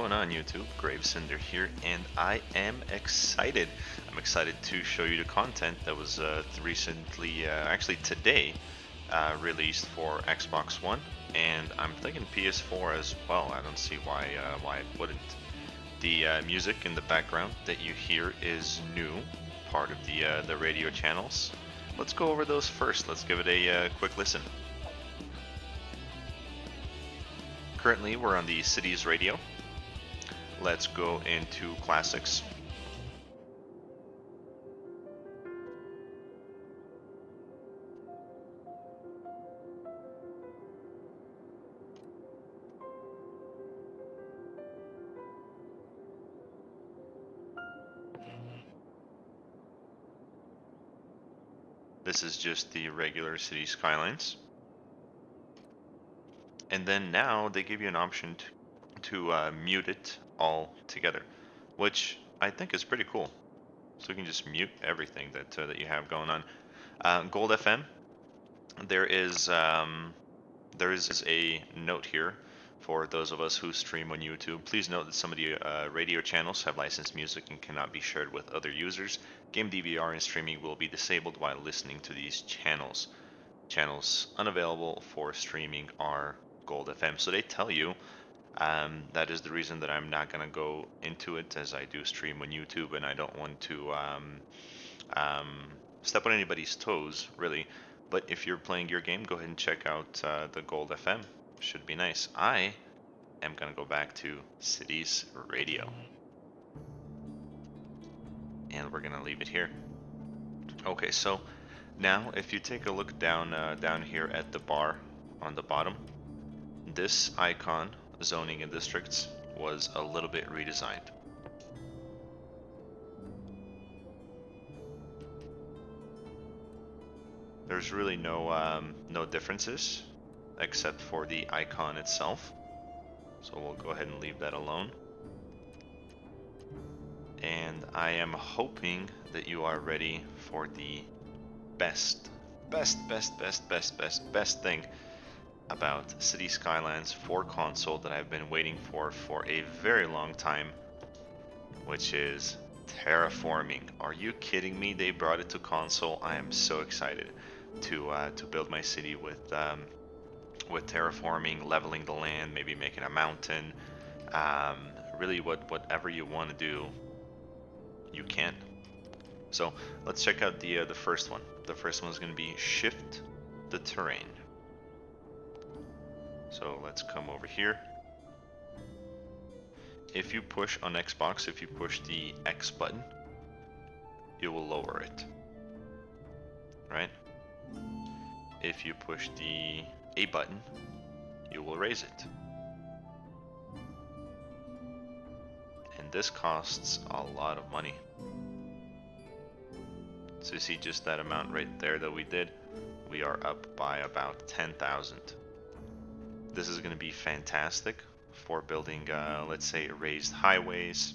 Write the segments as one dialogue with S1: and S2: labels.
S1: going on YouTube? GraveCinder here, and I am excited. I'm excited to show you the content that was recently, actually today, released for Xbox One, and I'm thinking PS4 as well. I don't see why it wouldn't. The music in the background that you hear is new, part of the radio channels. Let's go over those first. Let's give it a quick listen. Currently, we're on the Cities radio. Let's go into classics. This is just the regular Cities Skylines. And then now they give you an option to mute it all together, which I think is pretty cool. So you can just mute everything that you have going on. Gold FM. There is a note here for those of us who stream on YouTube. Please note that some of the radio channels have licensed music and cannot be shared with other users. Game DVR and streaming will be disabled while listening to these channels. Channels unavailable for streaming are Gold FM. So they tell you that is the reason that I'm not going to go into it, as I do stream on YouTube and I don't want to step on anybody's toes, really. But if you're playing your game, go ahead and check out the Gold FM. Should be nice. I am going to go back to Cities Radio. And we're going to leave it here. Okay, so now if you take a look down here at the bar on the bottom, this icon, zoning and districts, was a little bit redesigned. There's really no differences except for the icon itself. So we'll go ahead and leave that alone. And I am hoping that you are ready for the best thing about Cities Skylines for console that I've been waiting for a very long time, which is Terraforming. Are you kidding me? They brought it to console. I am so excited to build my city with terraforming, leveling the land, maybe making a mountain. Really, whatever you want to do, you can. So let's check out the first one. The first one is going to be shift the terrain. So let's come over here. If you push on Xbox, if you push the X button, you will lower it, right? If you push the A button, you will raise it. And this costs a lot of money. So you see just that amount right there that we did, we are up by about 10,000. This is going to be fantastic for building, let's say, raised highways,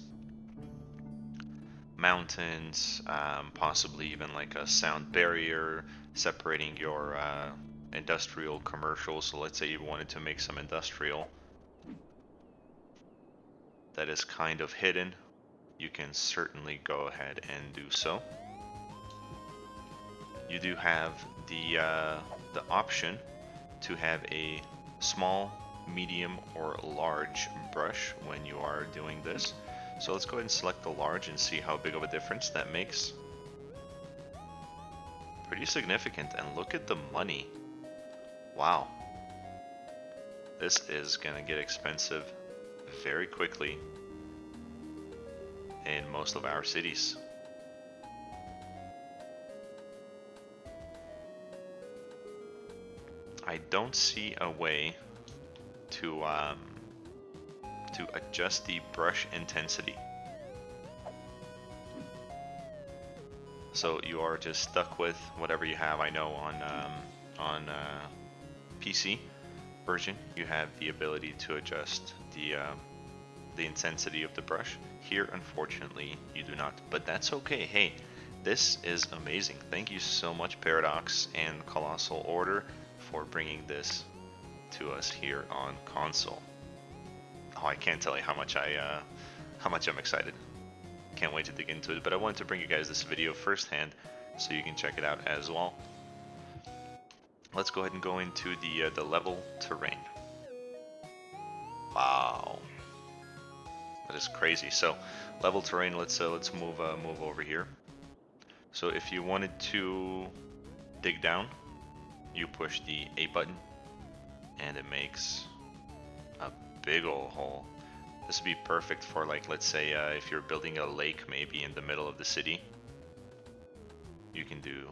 S1: mountains, possibly even like a sound barrier separating your industrial commercial. So let's say you wanted to make some industrial that is kind of hidden, you can certainly go ahead and do so. You do have the option to have a small, medium, or large brush when you are doing this. So let's go ahead and select the large and see how big of a difference that makes. Pretty significant, and look at the money. Wow. This is gonna get expensive very quickly in most of our cities. I don't see a way to adjust the brush intensity. So you are just stuck with whatever you have. I know on PC version you have the ability to adjust the intensity of the brush. Here, unfortunately, you do not. But that's okay. Hey, this is amazing. Thank you so much, Paradox and Colossal Order, for bringing this to us here on console. Oh, I can't tell you how much I'm excited. Can't wait to dig into it. But I wanted to bring you guys this video firsthand, so you can check it out as well. Let's go ahead and go into the level terrain. Wow, that is crazy. So, level terrain. Let's move over here. So if you wanted to dig down, you push the A button, and it makes a big old hole. This would be perfect for, like, let's say if you're building a lake maybe in the middle of the city. You can do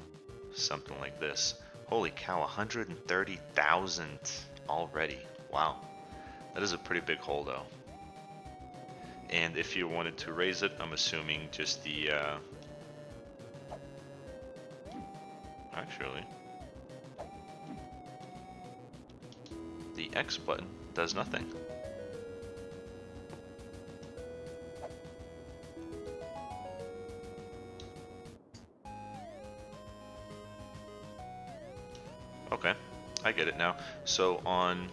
S1: something like this. Holy cow, 130,000 already. Wow, that is a pretty big hole though. And if you wanted to raise it, I'm assuming just the actually the X button does nothing. Okay, I get it now. So on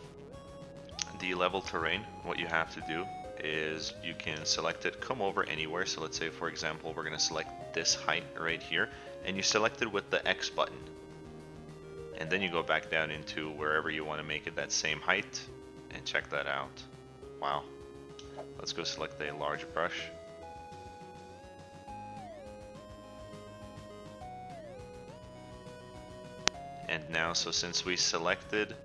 S1: the level terrain, what you have to do is you can select it, come over anywhere. So let's say, for example, we're going to select this height right here, and you select it with the X button. And then you go back down into wherever you want to make it that same height, and check that out. Wow. Let's go select a large brush. And now, so since we selected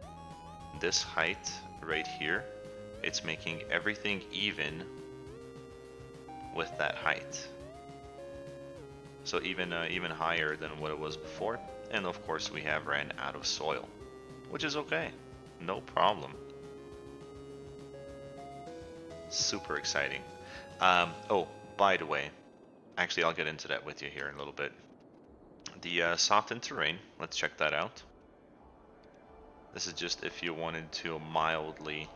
S1: this height right here, it's making everything even with that height. So even higher than what it was before. And of course we have ran out of soil, which is okay, no problem. Super exciting. Oh, by the way, actually I'll get into that with you here in a little bit. The softened terrain, let's check that out. This is just if you wanted to mildly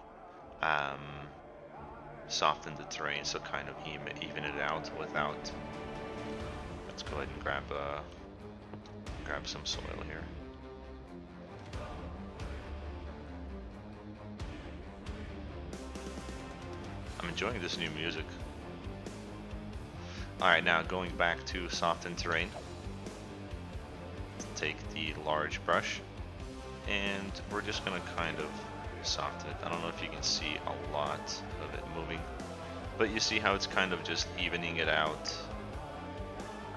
S1: soften the terrain, so kind of even it out without. Let's go ahead and grab some soil here. I'm enjoying this new music. Alright, now going back to soften terrain. Take the large brush, and we're just gonna kind of soften it. I don't know if you can see a lot of it moving, but you see how it's kind of just evening it out.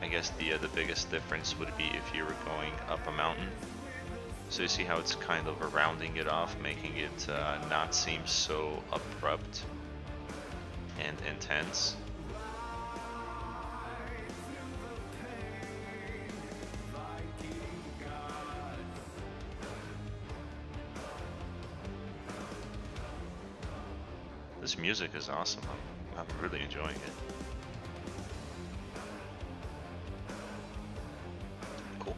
S1: I guess the biggest difference would be if you were going up a mountain. So you see how it's kind of rounding it off, making it not seem so abrupt and intense. This music is awesome. I'm really enjoying it. Cool.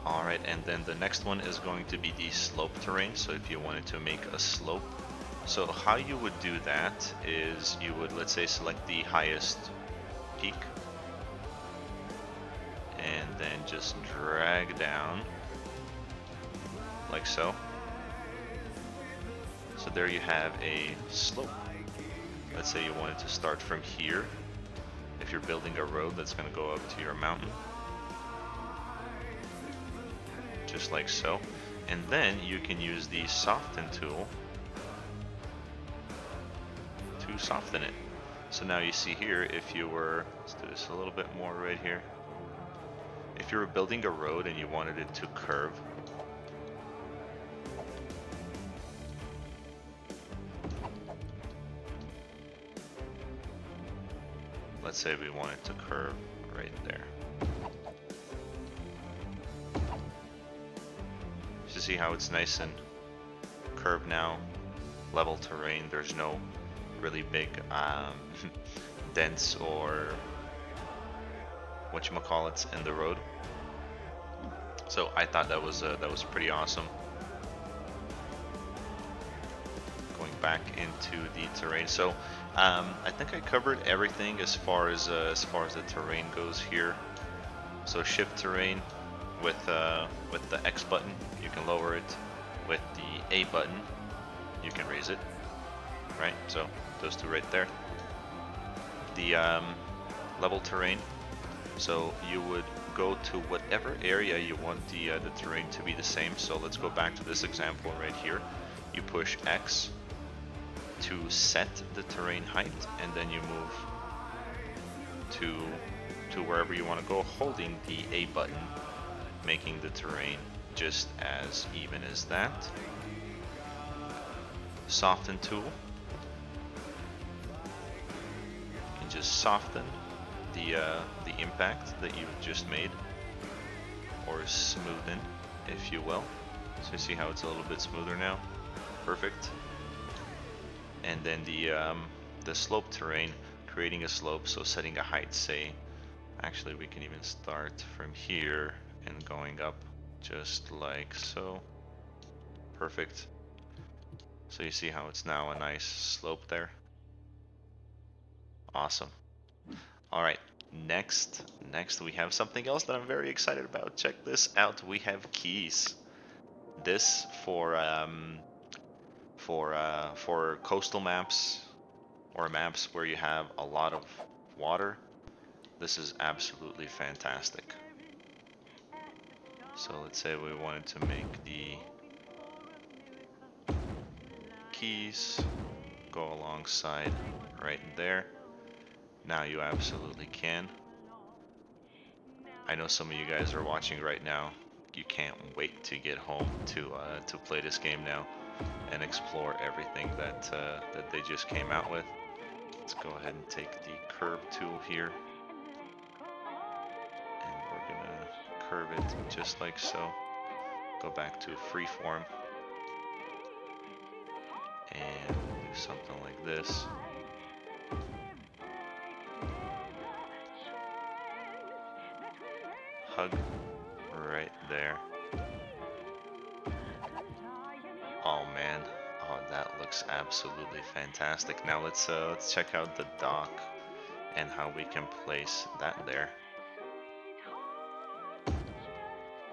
S1: Alright, and then the next one is going to be the slope terrain. So if you wanted to make a slope, so how you would do that is you would, let's say, select the highest peak and then just drag down like so. So there you have a slope. Let's say you wanted to start from here. If you're building a road that's going to go up to your mountain, just like so. And then you can use the soften tool to soften it. So now you see here, if you were, let's do this a little bit more right here. If you were building a road and you wanted it to curve, let's say we want it to curve right there. You see how it's nice and curved now, level terrain. There's no really big dents or whatchamacallits in the road. So I thought that was pretty awesome. Going back into the terrain, so I think I covered everything as far as the terrain goes here. So shift terrain with the X button, you can lower it. With the A button, you can raise it. Right. So those two right there. The level terrain. So you would go to whatever area you want the terrain to be the same. So let's go back to this example right here. You push X to set the terrain height, and then you move to wherever you want to go, holding the A button, making the terrain just as even as that. Soften tool. You can just soften the impact that you just made, or smoothen, if you will. So you see how it's a little bit smoother now. Perfect. And then the slope terrain, creating a slope, so setting a height, say, actually we can even start from here and going up just like so. Perfect. So you see how it's now a nice slope there. Awesome. All right, next we have something else that I'm very excited about. Check this out. We have keys. This for coastal maps or maps where you have a lot of water. This is absolutely fantastic. So let's say we wanted to make the keys go alongside right there. Now you absolutely can. I know some of you guys are watching right now. You can't wait to get home to play this game now and explore everything that they just came out with. Let's go ahead and take the curve tool here, and we're gonna curve it just like so. Go back to freeform and do something like this. Hug right there. Oh man, oh that looks absolutely fantastic. Now let's check out the dock and how we can place that there.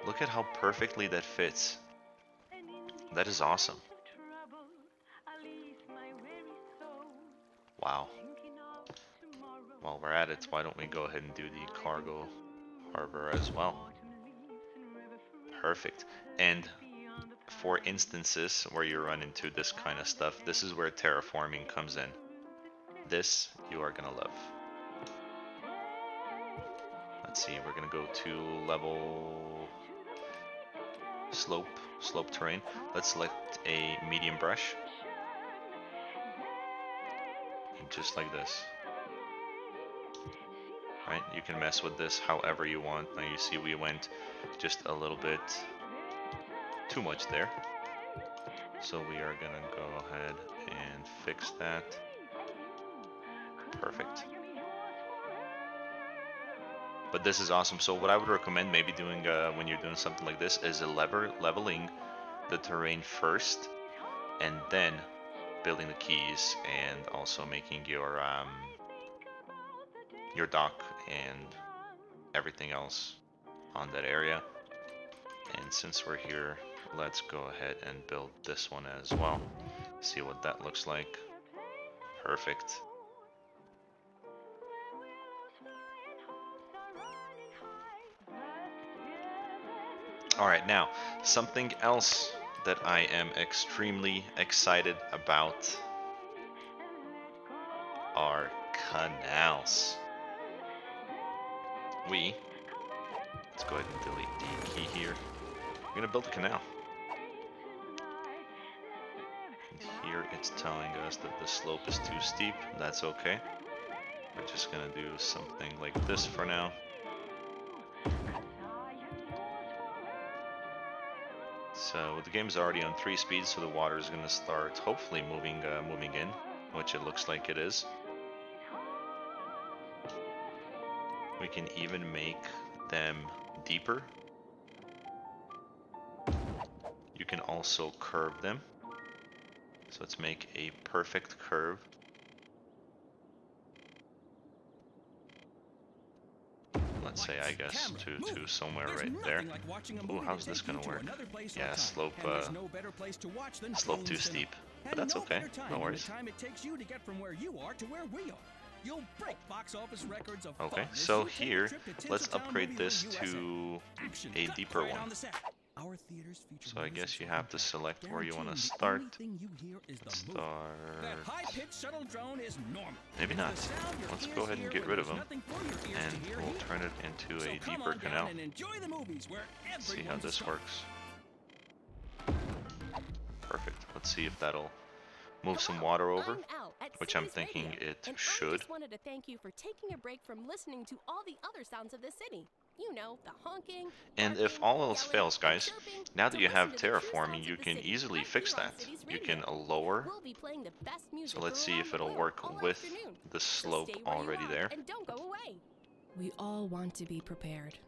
S1: Look at how perfectly that fits. That is awesome. Wow. While we're at it, why don't we go ahead and do the cargo harbor as well. Perfect. And for instances where you run into this kind of stuff, this is where terraforming comes in. This you are gonna love. Let's see, we're gonna go to level slope terrain. Let's select a medium brush. And just like this. Right, you can mess with this however you want. Now you see we went just a little bit too much there. So we are gonna go ahead and fix that. Perfect. But this is awesome. So what I would recommend maybe doing when you're doing something like this is leveling the terrain first, and then building the keys, and also making your dock and everything else on that area. And since we're here, let's go ahead and build this one as well. See what that looks like. Perfect. Alright, now, something else that I am extremely excited about are canals. Let's go ahead and delete the key here. We're gonna build a canal. And here it's telling us that the slope is too steep. That's okay. We're just gonna do something like this for now. So the game's already on 3 speeds, so the water is gonna start hopefully moving in, which it looks like it is. We can even make them deeper. You can also curve them. So let's make a perfect curve. Let's say, I guess, to somewhere right there. Ooh, how's this gonna work? Yeah, slope too steep. but that's okay. No worries.
S2: The time it takes you to get from where you are to where we are. You'll break box office records of
S1: Okay,
S2: fun as
S1: so
S2: you take a
S1: here,
S2: trip to
S1: let's
S2: Tinseltown
S1: upgrade
S2: Movieland,
S1: this
S2: USA.
S1: to
S2: Action
S1: a
S2: cut
S1: deeper
S2: right
S1: one.
S2: on the set. Our theaters feature
S1: So I
S2: music
S1: guess you
S2: so
S1: have to
S2: compact,
S1: select where you want to
S2: guaranteeing the
S1: start.
S2: only thing you hear is the
S1: Let's
S2: movie.
S1: start...
S2: That high-pitched shuttle drone is normal.
S1: Maybe
S2: It's
S1: not.
S2: the sound your
S1: Let's
S2: ears
S1: go ahead and
S2: hear
S1: get
S2: when
S1: rid of
S2: there's
S1: them,
S2: nothing for your ears
S1: and
S2: to hear
S1: we'll
S2: here.
S1: turn it into
S2: So
S1: a
S2: come
S1: deeper
S2: on down
S1: canal.
S2: and enjoy the movies where
S1: See how
S2: everyone's a
S1: this
S2: star.
S1: works. Perfect. Let's see if that'll move some water over, which I'm thinking it should.
S3: I just wanted to thank you for taking a break from listening to all the other sounds of the city. You know, the honking,
S1: And if
S3: barking,
S1: all else
S3: yelling,
S1: fails, guys,
S3: chirping,
S1: now that
S3: to
S1: you have
S3: listen to the true
S1: terraforming,
S3: sounds
S1: you
S3: of the
S1: can
S3: city
S1: easily
S3: right
S1: fix
S3: here on
S1: that.
S3: Cities
S1: You
S3: Radio.
S1: can lower.
S3: We'll be playing the best music
S1: So let's see
S3: around
S1: if
S3: the
S1: it'll
S3: world
S1: work
S3: all
S1: with
S3: afternoon.
S1: the
S3: So
S1: slope
S3: stay where you
S1: already
S3: are
S1: there.
S3: and don't go away.
S4: We all want to be prepared.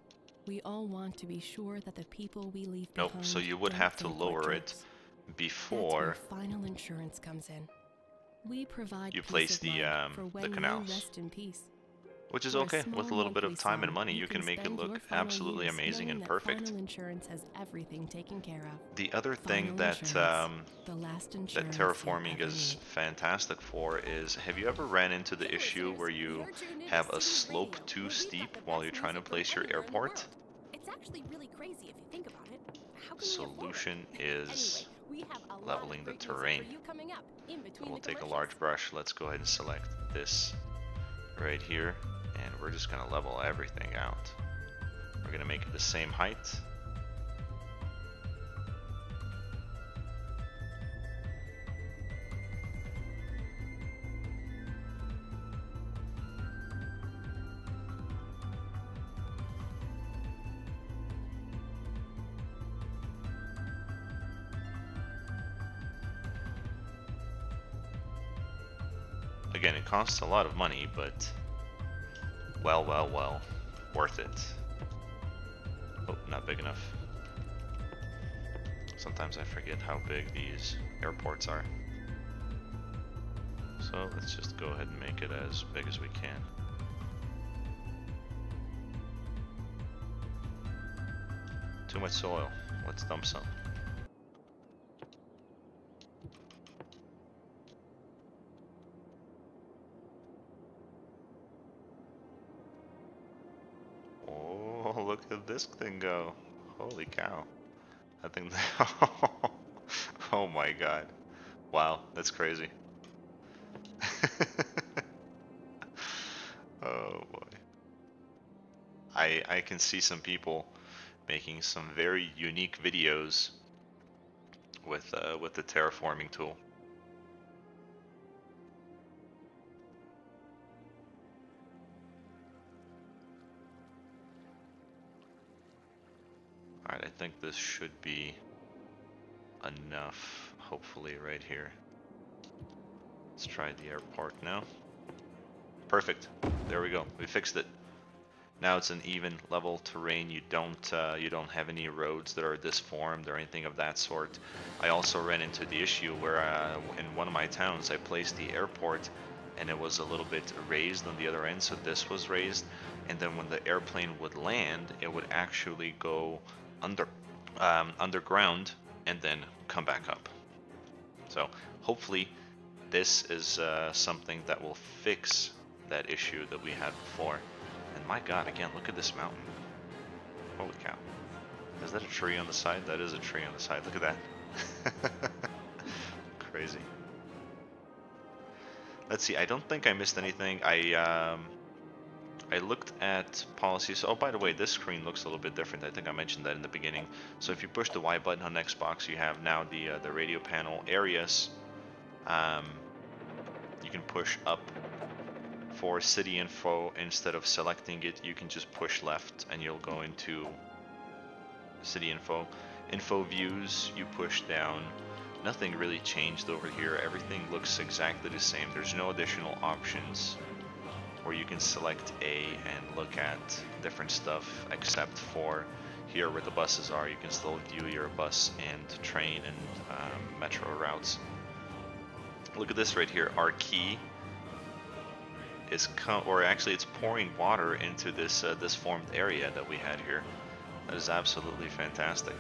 S4: We all want to be sure that the people we leave
S1: Nope,
S4: behind
S1: so you would
S4: don't
S1: have to
S4: think we're
S1: lower it
S4: jerks.
S1: before
S4: That's where final insurance comes in. We provide
S1: you
S4: peace
S1: place
S4: of
S1: the
S4: mind for when you
S1: canals.
S4: rest in peace.
S1: which is
S4: For a
S1: okay. With a
S4: small
S1: little bit of
S4: monthly
S1: time and
S4: sum,
S1: money, you can make it
S4: spend your
S1: look
S4: final
S1: absolutely
S4: years
S1: amazing
S4: knowing
S1: and
S4: that
S1: perfect.
S4: Final insurance has everything taken care of.
S1: The other thing
S4: Final
S1: that
S4: insurance, the last
S1: that
S4: insurance you'll
S1: terraforming
S4: ever
S1: is
S4: need.
S1: fantastic for is, have you ever ran into the
S3: Hey,
S1: issue
S3: listeners,
S1: where you
S3: you're tuned in
S1: have
S3: to
S1: a
S3: Cities
S1: slope
S3: Radio,
S1: too
S3: where we've got
S1: steep
S3: the
S1: while
S3: best
S1: you're trying to
S3: music from
S1: place your
S3: anywhere in the
S1: airport?
S3: world. It's actually really crazy if you think about it. How
S1: The
S3: can we afford it?
S1: solution
S3: Anyway,
S1: is
S3: we have a lot
S1: leveling
S3: of
S1: the
S3: great music
S1: terrain.
S3: for you coming up in
S1: So
S3: between
S1: we'll
S3: the
S1: take a
S3: commercials.
S1: large brush. Let's go ahead and select this right here, and we're just gonna level everything out. We're gonna make it the same height. Again, it costs a lot of money, but well, worth it. Oh, not big enough. Sometimes I forget how big these airports are. So let's just go ahead and make it as big as we can. Too much soil. Let's dump some. Oh, look at this thing go. Holy cow. I think oh my god. Wow, that's crazy. Oh boy. I can see some people making some very unique videos with the terraforming tool. Alright, I think this should be enough, hopefully, right here. Let's try the airport now. Perfect. There we go. We fixed it. Now it's an even level terrain. You don't have any roads that are disformed or anything of that sort. I also ran into the issue where in one of my towns I placed the airport and it was a little bit raised on the other end, so this was raised, and then when the airplane would land, it would actually go underground and then come back up. So hopefully this is something that will fix that issue that we had before. And my god, again, look at this mountain. Holy cow. Is that a tree on the side? That is a tree on the side. Look at that. Crazy. Let's see, I don't think I missed anything. I looked at policies. Oh, by the way, this screen looks a little bit different. I think I mentioned that in the beginning. So if you push the Y button on Xbox, you have now the radio panel areas. You can push up for city info. Instead of selecting it, you can just push left and you'll go into city info. Info views, you push down. Nothing really changed over here. Everything looks exactly the same. There's no additional options where you can select A and look at different stuff, except for here where the buses are. You can still view your bus and train and metro routes. Look at this right here. Our key is it's pouring water into this this formed area that we had here. That is absolutely fantastic.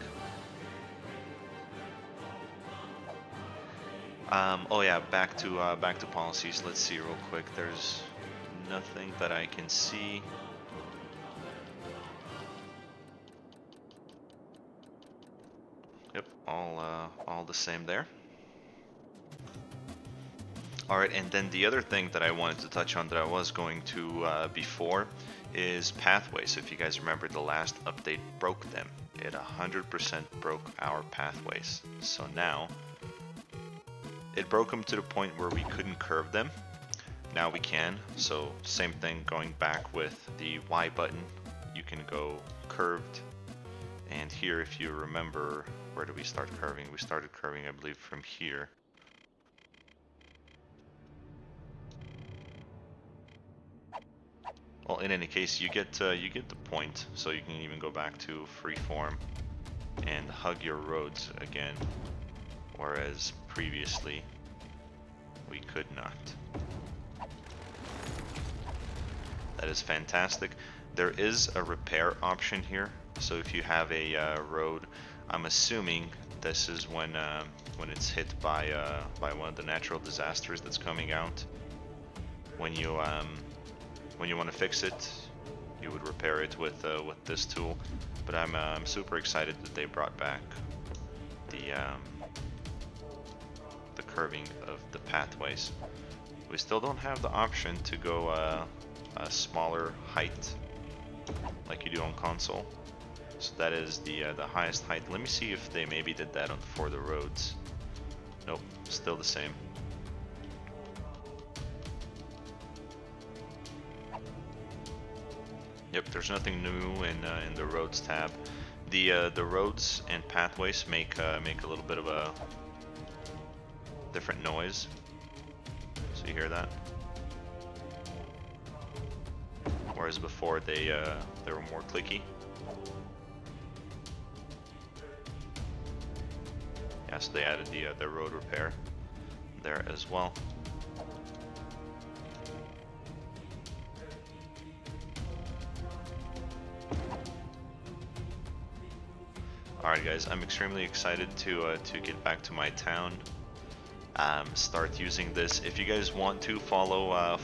S1: Oh yeah, back to policies. Let's see real quick. There's nothing that I can see. Yep, all the same there. Alright, and then the other thing that I wanted to touch on that I was going to before is pathways. So if you guys remember, the last update broke them. It 100% broke our pathways. So now, it broke them to the point where we couldn't curve them. Now we can. So same thing going back with the Y button. You can go curved. And here, if you remember, where did we start curving? We started curving, I believe, from here. Well, in any case, you get the point, so you can even go back to freeform and hug your roads again, whereas previously we could not. That is fantastic. There is a repair option here, so if you have a road, I'm assuming this is when it's hit by one of the natural disasters that's coming out. When you want to fix it, you would repair it with this tool. But I'm super excited that they brought back the curving of the pathways. We still don't have the option to go a smaller height like you do on console. So that is the highest height. Let me see if they maybe did that for the roads. Nope, still the same. Yep, there's nothing new in the roads tab. The roads and pathways make a little bit of a different noise. So you hear that? Whereas before they were more clicky. Yeah, so they added the road repair there as well. Alright guys, I'm extremely excited to get back to my town, start using this. If you guys want to follow a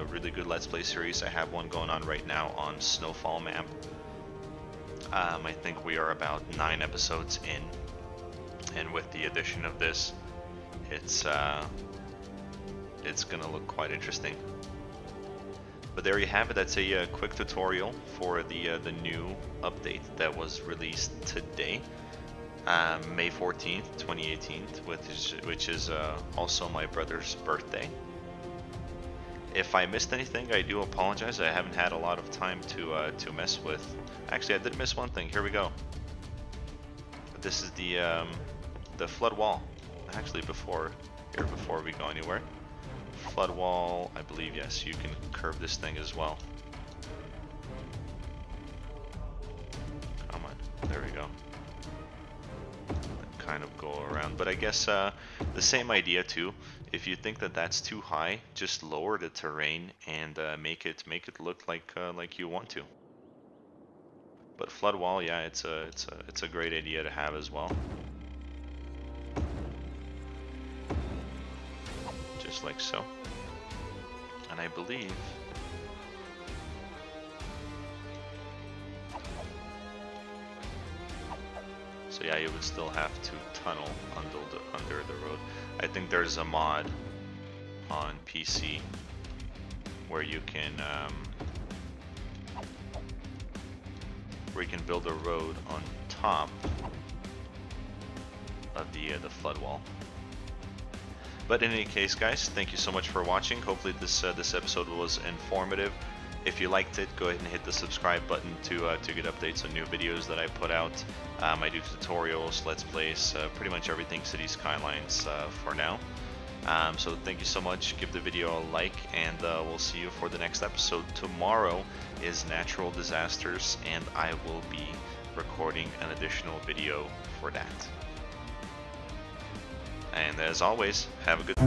S1: really good Let's Play series, I have one going on right now on Snowfall map. I think we are about 9 episodes in, and with the addition of this, it's gonna look quite interesting. But there you have it. That's a quick tutorial for the new update that was released today, May 14th, 2018, which is also my brother's birthday. If I missed anything, I do apologize. I haven't had a lot of time to mess with. Actually, I did miss one thing. Here we go. This is the flood wall. Actually, before we go anywhere. Flood wall, I believe, yes, you can curve this thing as well. Come on, there we go. Kind of go around, but I guess the same idea too. If you think that that's too high, just lower the terrain and make it look like you want to. But flood wall, yeah, it's a great idea to have as well. Just like so. And I believe so yeah, you would still have to tunnel under the road. I think there's a mod on PC where you can build a road on top of the flood wall. But in any case, guys, thank you so much for watching. Hopefully this episode was informative. If you liked it, go ahead and hit the subscribe button to get updates on new videos that I put out. I do tutorials, let's plays, pretty much everything Cities Skylines for now. So thank you so much. Give the video a like, and we'll see you for the next episode. Tomorrow is natural disasters, and I will be recording an additional video for that. And as always, have a good